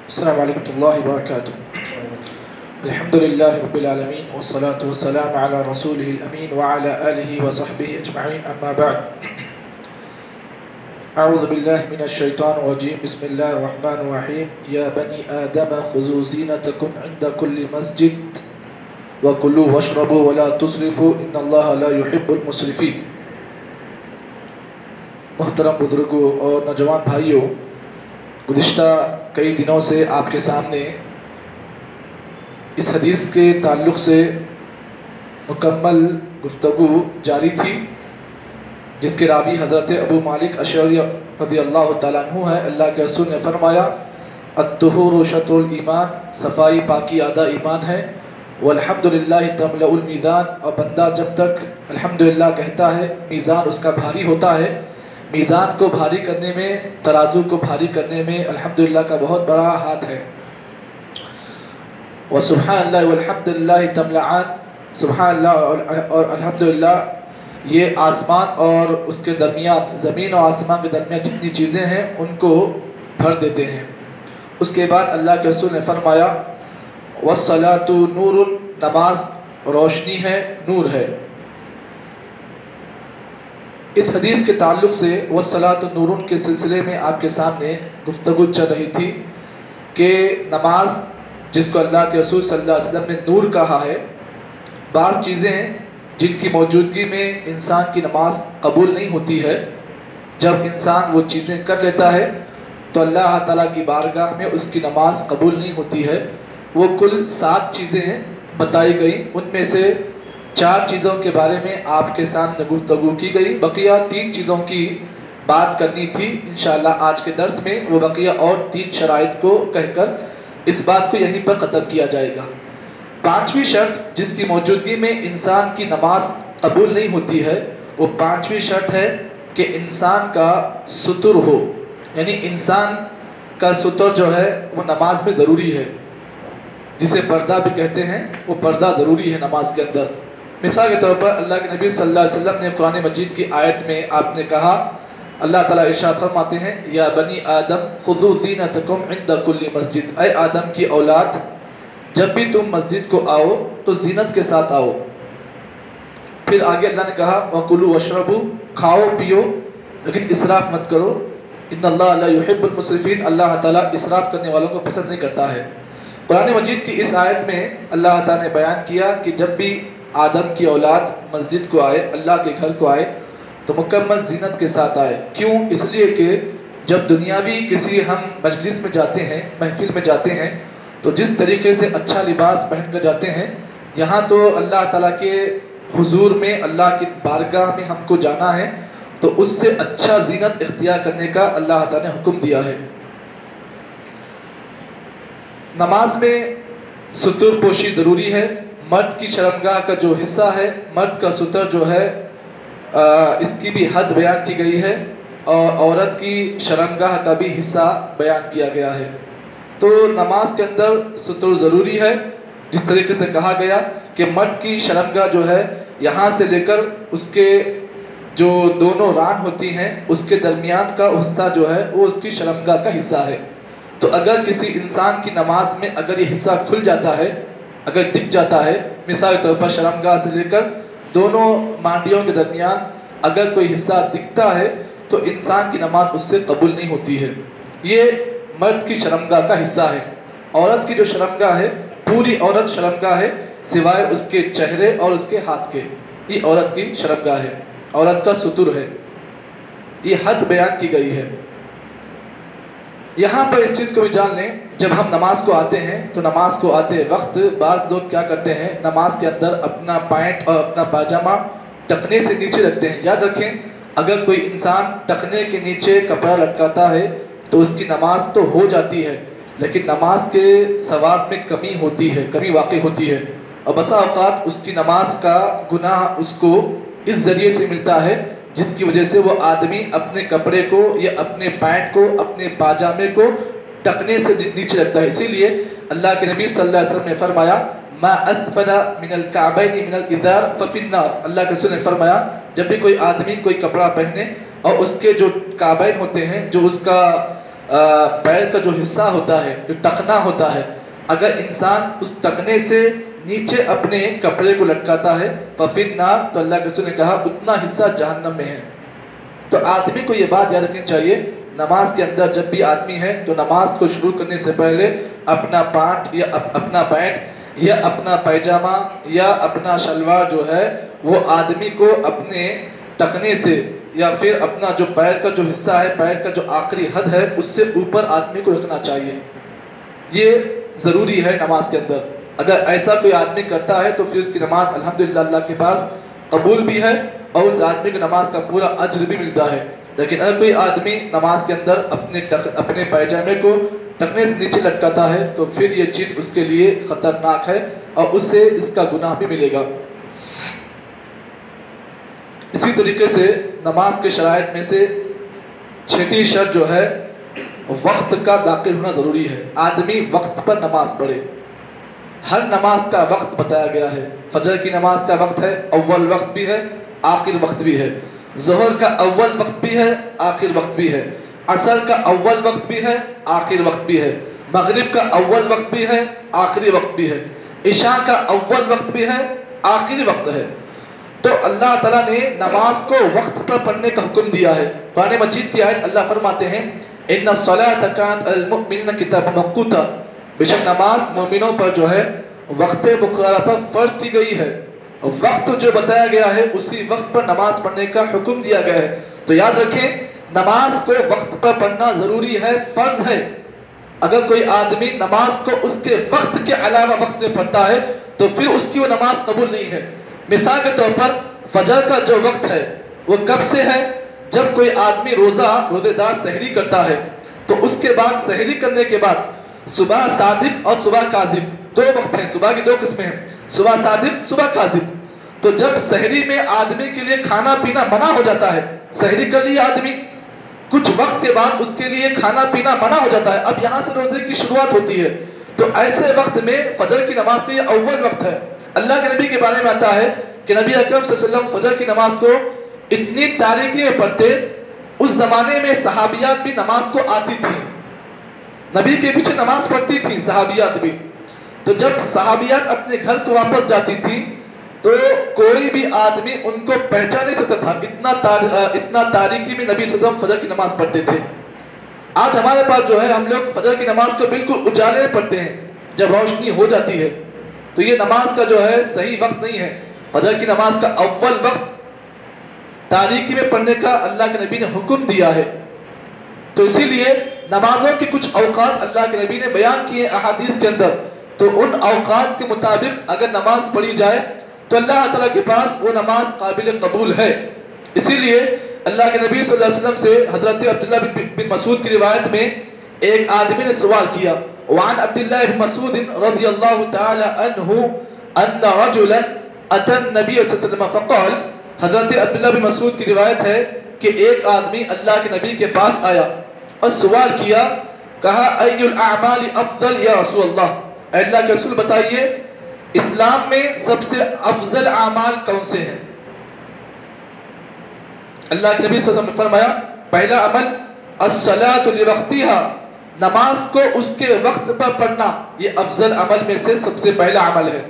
السلام علیکم ورحمۃ اللہ وبرکاتہ۔ الحمدللہ رب العالمین والصلاة والسلام علی رسولہ الامین وعلی آلہ وصحبہ اجمعین، اما بعد۔ اعوذ باللہ من الشیطان الرجیم، بسم اللہ الرحمن الرحیم۔ یا بنی آدم خذوا زینتکم عند کل مسجد وکلوا واشربوا ولا تسرفوا ان اللہ لا يحب المسرفین۔ محترم بزرگوں اور نوجوان بھائیوں، گزشتہ کئی دنوں سے آپ کے سامنے اس حدیث کے تعلق سے مکمل گفتگو جاری تھی، جس کے راوی حضرت ابو مالک اشعری رضی اللہ تعالیٰ عنہ ہے۔ اللہ کے رسول نے فرمایا الطہور شطر الایمان، صفائی پاکی آدھا ایمان ہے۔ والحمدللہ تملأ المیزان، اور بندہ جب تک الحمدللہ کہتا ہے میزان اس کا بھاری ہوتا ہے۔ میزان کو بھاری کرنے میں، ترازو کو بھاری کرنے میں الحمدللہ کا بہت بڑا ہاتھ ہے۔ وسبحان اللہ والحمدللہ تملأان، سبحان اللہ اور الحمدللہ یہ آسمان اور اس کے درمیان، زمین اور آسمان کے درمیان جتنی چیزیں ہیں ان کو بھر دیتے ہیں۔ اس کے بعد اللہ کے رسول نے فرمایا والصلاۃ نور، نماز روشنی ہے، نور ہے۔ اس حدیث کے تعلق سے والصلاۃ نور کے سلسلے میں آپ کے سامنے گفتگو چل رہی تھی کہ نماز جس کو اللہ کے رسول صلی اللہ علیہ وسلم نے نور کہا ہے، بعض چیزیں جن کی موجودگی میں انسان کی نماز قبول نہیں ہوتی ہے، جب انسان وہ چیزیں کر لیتا ہے تو اللہ تعالیٰ کی بارگاہ میں اس کی نماز قبول نہیں ہوتی ہے۔ وہ کل 7 چیزیں بتائی گئیں، ان میں سے 4 چیزوں کے بارے میں آپ کے سامنے گفتگو کی گئی، بقیہ 3 چیزوں کی بات کرنی تھی۔ انشاءاللہ آج کے درس میں وہ بقیہ اور 3 شرائط کو کہہ کر اس بات کو یہیں پر ختم کیا جائے گا۔ 5ویں شرط جس کی موجودگی میں انسان کی نماز قبول نہیں ہوتی ہے، وہ 5ویں شرط ہے کہ انسان کا ستر ہو، یعنی انسان کا ستر جو ہے وہ نماز میں ضروری ہے، جسے پردہ بھی کہتے ہیں، وہ پردہ ضروری ہے نماز کے اندر۔ مثال کے طور پر اللہ کے نبی صلی اللہ علیہ وسلم نے قرآن مجید کی آیت میں آپ نے کہا، اللہ تعالیٰ ارشاد فرماتے ہیں یا بنی آدم خذوا زینتکم عند کل مسجد، اے آدم کی اولاد جب بھی تم مسجد کو آؤ تو زینت کے ساتھ آؤ۔ پھر آگے اللہ نے کہا وَكُلُوا وَاشْرَبُوا، کھاؤ پیو لیکن اسراف مت کرو، ان اللہ لا يحب المسرفین، اللہ تعالیٰ اسراف کرنے والوں کو پسند نہیں کرتا ہے۔ قرآن مجید کی اس آیت میں اللہ تعالیٰ نے بیان کیا کہ جب بھی آدم کی اولاد مسجد کو آئے، اللہ کے گھر کو آئے تو مکمل زینت کے ساتھ آئے۔ کیوں؟ اس لیے کہ جب دنیاوی کسی ہم مجلس میں جاتے ہیں، محفل میں جاتے ہیں، تو جس طریقے سے اچھا لباس پہن کر جاتے ہیں، یہاں تو اللہ تعالیٰ کے حضور میں، اللہ کی بارگاہ میں ہم کو جانا ہے، تو اس سے اچھا زینت اختیار کرنے کا اللہ تعالیٰ نے حکم دیا ہے۔ نماز میں ستر پوشی ضروری ہے۔ مرد کی شرمگاہ کا جو حصہ ہے، مرد کا ستر جو ہے اس کی بھی حد بیان کی گئی ہے، اور عورت کی شرمگاہ کا بھی حصہ بیان کیا گیا ہے۔ تو نماز کے اندر ستر ضروری ہے، جس طریقے سے کہا گیا کہ مرد کی شرمگاہ جو ہے یہاں سے لے کر اس کے جو دونوں ران ہوتی ہیں اس کے درمیان کا حصہ جو ہے وہ اس کی شرمگاہ کا حصہ ہے۔ تو اگر کسی انسان کی نماز میں اگر یہ حصہ کھل جاتا ہے، اگر دکھ جاتا ہے، مثال کے طور پر شرمگاہ سے لے کر دونوں مانڈیوں کے درمیان اگر کوئی حصہ دکھتا ہے تو انسان کی نماز اس سے قبول نہیں ہوتی ہے۔ یہ مرد کی شرمگاہ کا حصہ ہے۔ عورت کی جو شرمگاہ ہے، پوری عورت شرمگاہ ہے سوائے اس کے چہرے اور اس کے ہاتھ کے، یہ عورت کی شرمگاہ ہے، عورت کا ستر ہے، یہ حد بیان کی گئی ہے۔ یہاں پر اس چیز کو بھی جان لیں، جب ہم نماز کو آتے ہیں تو نماز کو آتے وقت بعض لوگ کیا کرتے ہیں، نماز کے اندر اپنا پینٹ اور اپنا پاجامہ ٹخنے سے نیچے رکھتے ہیں۔ یاد رکھیں، اگر کوئی انسان ٹخنے کے نیچے کپڑا لٹکاتا ہے تو اس کی نماز تو ہو جاتی ہے، لیکن نماز کے ثواب میں کمی ہوتی ہے، کمی واقع ہوتی ہے، اور بسا اوقات اس کی نماز کا گناہ اس کو اس ذریعے سے ملتا ہے جس کی وجہ سے وہ آدمی اپنے کپڑے کو یا اپنے پینٹ کو، اپنے پاجامے کو ٹخنے سے نیچے رکھتا ہے۔ اسی لیے اللہ کے نبی صلی اللہ علیہ وسلم نے فرمایا ما اسفل من الکعبین من الازار ففی النار، اللہ کے رسول نے فرمایا جب بھی کوئی آدمی کوئی کپڑا پہنے اور اس کے جو کعبین ہوتے ہیں، جو اس کا पैर का जो हिस्सा होता है, जो टखना होता है, अगर इंसान उस टखने से नीचे अपने कपड़े को लटकाता है फफिन्नार, तो अल्लाह के रसूल ने कहा उतना हिस्सा जहन्नम में है। तो आदमी को ये बात याद रखनी चाहिए, नमाज के अंदर जब भी आदमी है तो नमाज को शुरू करने से पहले अपना पाट या अपना पैंट या अपना पैजामा या अपना शलवार जो है वो आदमी को अपने टखने से या फिर अपना जो पैर का जो हिस्सा है, पैर का जो आखिरी हद है, उससे ऊपर आदमी को रखना चाहिए। ये ज़रूरी है नमाज के अंदर। अगर ऐसा कोई आदमी करता है तो फिर उसकी नमाज अल्हम्दुलिल्लाह अल्लाह के पास कबूल भी है और उस आदमी को नमाज का पूरा अज्र भी मिलता है। लेकिन अगर कोई आदमी नमाज के अंदर अपने पैजामे को टखने से नीचे लटकाता है तो फिर ये चीज़ उसके लिए ख़तरनाक है और उससे इसका गुनाह भी मिलेगा। इसी तरीके से नमाज के शराइत में से छठी शर्त जो है वक्त का दाखिल होना ज़रूरी है। आदमी वक्त पर नमाज पढ़े। हर नमाज का वक्त बताया गया है। फजर की नमाज का वक्त है, अव्वल वक्त भी है, आखिर वक्त भी है। ज़ोहर का अव्वल वक्त भी है, आखिर वक्त भी है। असर का अव्वल वक्त भी है, आखिर वक्त भी है। मगरिब का अव्वल वक्त भी है, आखिरी वक्त भी है। इशा का अव्वल वक्त भी है, आखिरी वक्त है। तो अल्लाह ताला ने नमाज को वक्त पर पढ़ने का हुक्म दिया है। कुरान मजीद की आयत अल्लाह फरमाते हैं इन्ना सलात कानत अल मुमिनीना किताबन मौक़ूता, बेशक नमाज मोमिनों पर जो है वक्त मुक़र्रर पर फ़र्ज की गई है। वक्त जो बताया गया है उसी वक्त पर नमाज पढ़ने का हुक्म दिया गया है। तो याद रखें नमाज को वक्त पर पढ़ना ज़रूरी है, फ़र्ज है। अगर कोई आदमी नमाज को उसके वक्त के अलावा वक्त में पढ़ता है तो फिर उसकी वो नमाज कबूल नहीं है। मिसाल के तौर पर फजर का जो वक्त है वो कब से है? जब कोई आदमी रोज़ेदार सहरी करता है तो उसके बाद सहरी करने के बाद सुबह सादिक और सुबह काजिब दो वक्त हैं। सुबह की दो किस्में हैं, सुबह सादिक, सुबह काजिब। तो जब सहरी में आदमी के लिए खाना पीना मना हो जाता है, सहरी कर लिया आदमी, कुछ वक्त के बाद उसके लिए खाना पीना मना हो जाता है, अब यहाँ से रोजे की शुरुआत होती है। तो ऐसे वक्त में फजर की नमाज के लिए अव्वल वक्त है। अल्लाह के नबी के बारे में आता है कि नबी अकरम सल्लल्लाहु अलैहि वसल्लम फजर की नमाज को इतनी तारीकी में पढ़ते, उस जमाने में सहाबियात भी नमाज को आती थी, नबी के पीछे नमाज पढ़ती थी सहाबियात भी। तो जब सहाबियात अपने घर को वापस जाती थी तो कोई भी आदमी उनको पहचान नहीं सकता था, इतना तारीकी में नबी सल्लल्लाहु अलैहि वसल्लम फजर की नमाज पढ़ते थे। आज हमारे पास जो है हम लोग फजर की नमाज को बिल्कुल उजाले में पढ़ते हैं जब रोशनी हो जाती है। तो ये नमाज का जो है सही वक्त नहीं है। फजर की नमाज का अव्वल वक्त तारीकी में पढ़ने का अल्लाह के नबी ने हुक्म दिया है। तो इसीलिए नमाजों के कुछ औकात अल्लाह के नबी ने बयान किए अहादीस के अंदर। तो उन औकात के मुताबिक अगर नमाज पढ़ी जाए तो अल्लाह ताला के पास वो नमाज काबिल कबूल है। इसीलिए अल्लाह के नबी सल्लल्लाहु अलैहि वसल्लम से हज़रत अब्दुल्लाह बिन मसूद की रिवायत में एक आदमी ने सवाल किया, वान अब्दुल्लाह बिन मसूद रज़ियल्लाहु तआला अन्हु अन्ना रजुलन अतन नबी सल्लल्लाहु अलैहि वसल्लम फ़क़ाल, हज़रत अब्दुल्लाह बिन मसूद की रिवायत है कि एक आदमी अल्लाह के नबी के पास आया और सवाल किया, कहा अय्युल अअमाली अफ़ज़ल या रसूल अल्लाह, अल्लाह के रसूल बताइए इस्लाम में सबसे अफजल अमाल कौन से हैं? अल्लाह के नबी सल्लल्लाहु अलैहि वसल्लम ने फरमाया पहला अमल अस्सलातु लिवक्तिहा, नमाज को उसके वक्त पर पढ़ना, ये अफजल अमल में से सबसे पहला अमल है।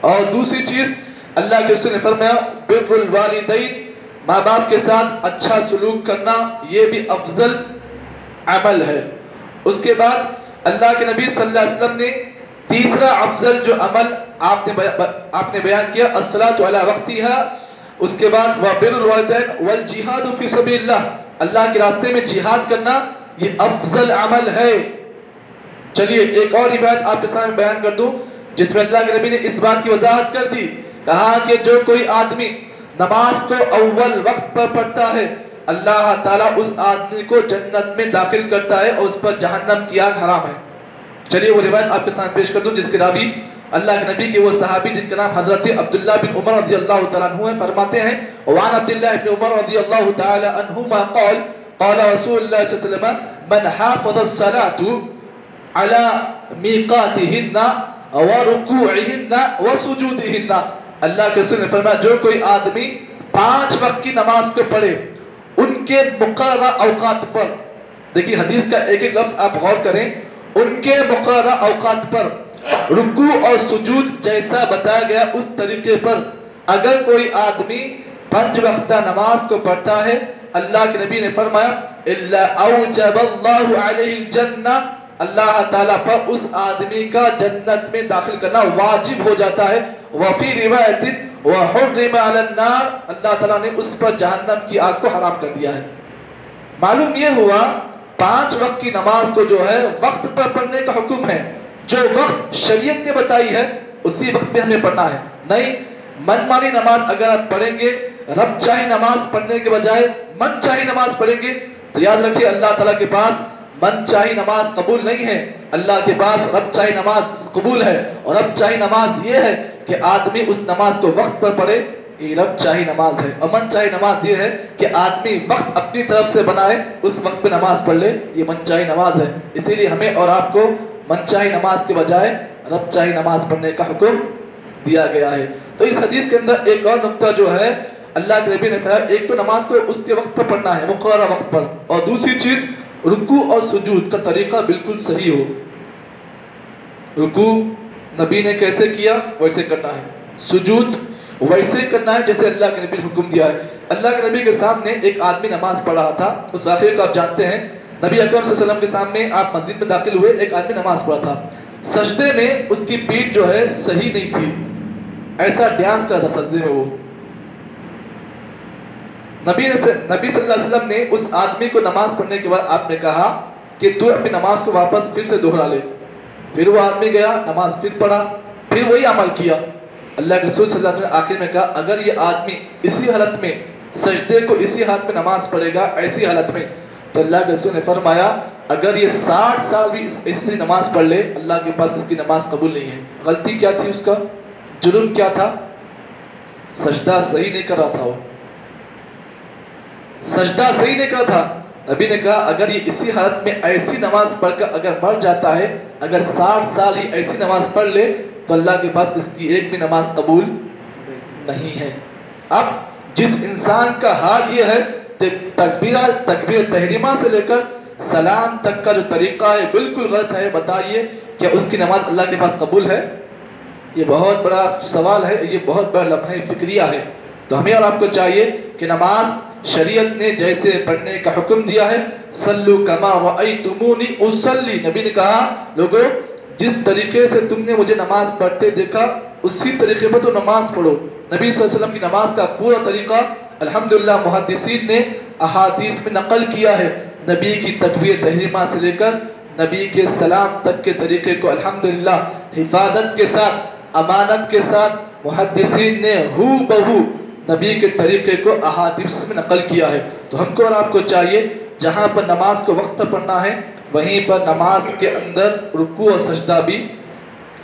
और दूसरी चीज अल्लाह के रसूल ने फरमाया बिर्रुल वालिदैन, माँ बाप के साथ अच्छा सलूक करना, ये भी अफजल अमल है। उसके बाद अल्लाह के नबी सल्लल्लाहु अलैहि वसल्लम ने तीसरा अफजल जो अमल आपने बयान किया अस्सलातु अला वक्तिहा, उसके बाद व बिर्रुल वालिदैन वल जिहादु फी सबीलिल्लाह, अल्लाह के रास्ते में जिहाद करना ये अफजल अमल है। चलिए एक और रिवायत आपके सामने बयान कर दूं जिसमें अल्लाह के नबी ने इस बात की वजाहत कर दी, कहा कि जो कोई आदमी नमाज को अव्वल वक्त पर पढ़ता है अल्लाह ताला उस आदमी को जन्नत में दाखिल करता है और उस पर जहन्नम की आग हराम है। चलिए वो रिवायत आपके सामने पेश कर दूं जिसके रावी अल्लाह के नबी के वो सहाबी जिनका नाम हजरत अब्दुल्लाह बिन उमर रज़ियल्लाहु तआला अन्हु है, फरमाते हैं वान अब्दुल्लाह बिन उमर रज़ियल्लाहु तआला अन्हुमा क़ाल क़ाल रसूलुल्लाह सल्लल्लाहु अलैहि वसल्लम मन हाफ़ज़ अस्सलातु अला मीक़ातिहिन्ना व रुकूइहिन्ना व सुजूदिहिन्ना, अल्लाह के रसूल ने फरमाया जो कोई आदमी 5 वक्त की नमाज को पढ़े उनके मुक़र्रर औकात पर, देखिए हदीस का एक एक लफ्ज आप गौर करें, उनके मुक़र्रर औकात पर रुकू और सुजूद जैसा बताया गया उस तरीके पर अगर कोई आदमी 5 वक्त नमाज को पढ़ता है, अल्लाह के नबी ने फरमाया इल्ला औजबल्लाहु अलैहिल जन्नह, अल्लाह ताला पर उस आदमी का जन्नत में दाखिल करना वाजिब हो जाता है। वफी रिवायतिन वहुर्रिम अलन नार, अल्लाह ताला ने उस पर जहन्नम की आग को हराम कर दिया है। मालूम ये हुआ 5 वक्त की नमाज को जो है वक्त पर पढ़ने का हुक्म है, जो वक्त शरीयत ने बताई है उसी वक्त पे हमें पढ़ना है। नहीं मनमानी नमाज अगर आप पढ़ेंगे, रब चाहे नमाज पढ़ने के बजाय मन चाहे नमाज पढ़ेंगे, तो याद रखिए अल्लाह ताला के पास मन चाहे नमाज कबूल नहीं है, अल्लाह के पास रब चाहे नमाज कबूल है। और रब चाहे नमाज ये है कि आदमी उस नमाज को वक्त पर पढ़े, ये रब चाहे नमाज है। और मन चाहे नमाज ये है कि आदमी वक्त अपनी तरफ से बनाए, उस वक्त पे नमाज पढ़ ले, ये मन चाहे नमाज है। इसीलिए हमें और आपको मन चाहे नमाज के बजाय रब चाहे नमाज पढ़ने का हुक्म दिया गया है। तो इस हदीस के अंदर एक और नुक्ता जो है, अल्लाह के नबी ने कहा एक तो नमाज को उसके वक्त पर पढ़ना है, मुक़र्रर वक्त पर, और दूसरी चीज रुकू और सुजूद का तरीका बिल्कुल सही हो। रुकू नबी ने कैसे किया वैसे करना है, सुजूद वैसे करना है जैसे अल्लाह के नबी ने हुक्म दिया है। अल्लाह के नबी के सामने एक आदमी नमाज पढ़ रहा था, उस वाक़े को आप जानते हैं। नबी अकरम सल्लल्लाहु अलैहि वसल्लम के सामने आप मस्जिद में दाखिल हुए, एक आदमी नमाज पढ़ा था, सजदे में उसकी पीठ जो है सही नहीं थी, ऐसा डांस कर रहा था सजदे में वो। नबी सल्लल्लाहु अलैहि वसल्लम ने उस आदमी को नमाज पढ़ने के बाद आपने कहा कि तू अपनी नमाज को वापस फिर से दोहरा ले। फिर वो आदमी गया, नमाज फिर पढ़ा, फिर वही अमल किया। अल्लाह के रसूल सल्लल्लाहु अलैहि वसल्लम ने आखिर में कहा अगर ये आदमी इसी हालत में सजदे को इसी हालत में नमाज पढ़ेगा, ऐसी हालत में, तो अल्लाह के रसूल ने फरमाया अगर ये 60 साल भी ऐसी नमाज पढ़ ले, अल्लाह के पास इसकी नमाज कबूल नहीं है। गलती क्या थी उसका, जुर्म क्या था, सजदा सही नहीं कर रहा था, वो सजदा सही नहीं कर रहा था। नबी ने कहा अगर ये इसी हालत में ऐसी नमाज पढ़कर अगर मर जाता है, अगर 60 साल ही ऐसी नमाज पढ़ ले, तो अल्लाह के पास इसकी एक भी नमाज कबूल नहीं है। अब जिस इंसान का हाल ये है, तकबीर तहरीमा से लेकर सलाम तक का जो तरीका है बिल्कुल गलत है, बताइए क्या उसकी नमाज अल्लाह के पास कबूल है? ये बहुत बड़ा सवाल है, ये बहुत बड़ा लम्हा फिक्रिया है। तो हमें और आपको चाहिए कि नमाज शरीयत ने जैसे पढ़ने का हुक्म दिया है, सल्लु कमा रअयतुमूनी उसल्ली, नबी ने कहा लोगों जिस तरीके से तुमने मुझे नमाज पढ़ते देखा उसी तरीके पर तो नमाज पढ़ो। नबी सल्लल्लाहु अलैहि वसल्लम की नमाज का पूरा तरीका अल्हम्दुलिल्लाह मुहद्दिसीन ने अहादीस में नकल किया है। नबी की तकबीर तहरीमा से लेकर नबी के सलाम तक के तरीके को अल्हम्दुलिल्लाह हिफाजत के साथ, अमानत के साथ मुहद्दिसीन ने हू बहू नबी के तरीके को अहादीस में नकल किया है। तो हमको और आपको चाहिए जहाँ पर नमाज को वक्त पर पढ़ना है, वहीं पर नमाज के अंदर रुकू और सजदा भी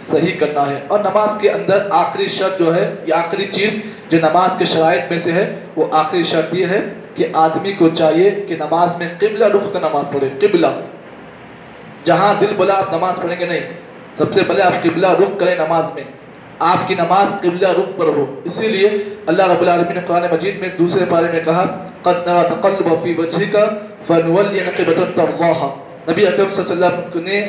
सही करना है। और नमाज के अंदर आखिरी शर्त जो है, या आखिरी चीज़ जो नमाज के शराइत में से है, वो आखिरी शर्त ये है कि आदमी को चाहिए कि नमाज में किबला रुख कर नमाज पढ़े। किबला जहाँ दिल बोला आप नमाज पढ़ेंगे नहीं, सबसे पहले आप किबला रुख करें नमाज में, आपकी नमाज किबला रुख पर हो। इसीलिए अल्लाह रब्बुल आलमीन ने कुरान मजीद में दूसरे पारे में कहा क़द नरा तक़ल्लुब फ़ी वजहिका फ़नुवल्लियन्नका क़िबलतन तर्ज़ाहा। नबी अकरम सल्लल्लाहु अलैहि वसल्लम ने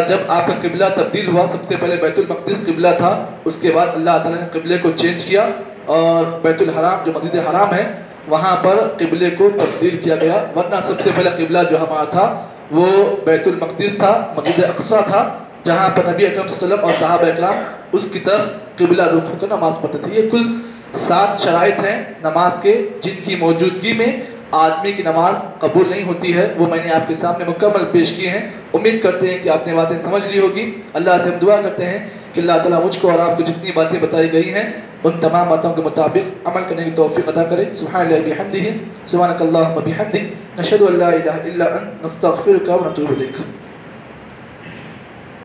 जब आपका किबला तब्दील हुआ, सबसे पहले बैतुल मक़दिस किबला था, उसके बाद अल्लाह ताला ने किबले को चेंज किया और बैतुल हराम जो मस्जिद हराम है वहाँ पर किबले को तब्दील किया गया। वरना सबसे पहला किबला जो हमारा था वो बैतुल मक़दिस था, मस्जिद अक़सा था, जहाँ पर नबी अकरम सल्लल्लाहु अलैहि वसल्लम और सहाबा इकराम उसकी तरफ किबला रुख होकर नमाज पढ़ते थे। ये कुल 7 शराइत हैं नमाज के, जिनकी मौजूदगी में आदमी की नमाज कबूल नहीं होती है। वो मैंने आपके सामने मुकम्मल पेश किए हैं। उम्मीद करते हैं कि आपने बातें समझ ली होगी। अल्लाह से हम दुआ करते हैं कि अल्लाह ताला मुझको और आपको जितनी बातें बताई गई हैं उन तमाम बातों के मुताबिक अमल करने की तौफीक अता करें। सुब्हानल्लाहि बिहम्दिही, सुब्हानकल्लाहुम्मा बिहम्दिक, नशहदु अल्ला इलाहा इल्ला अंत, नस्तगफिरुका व नतूबु इलैक।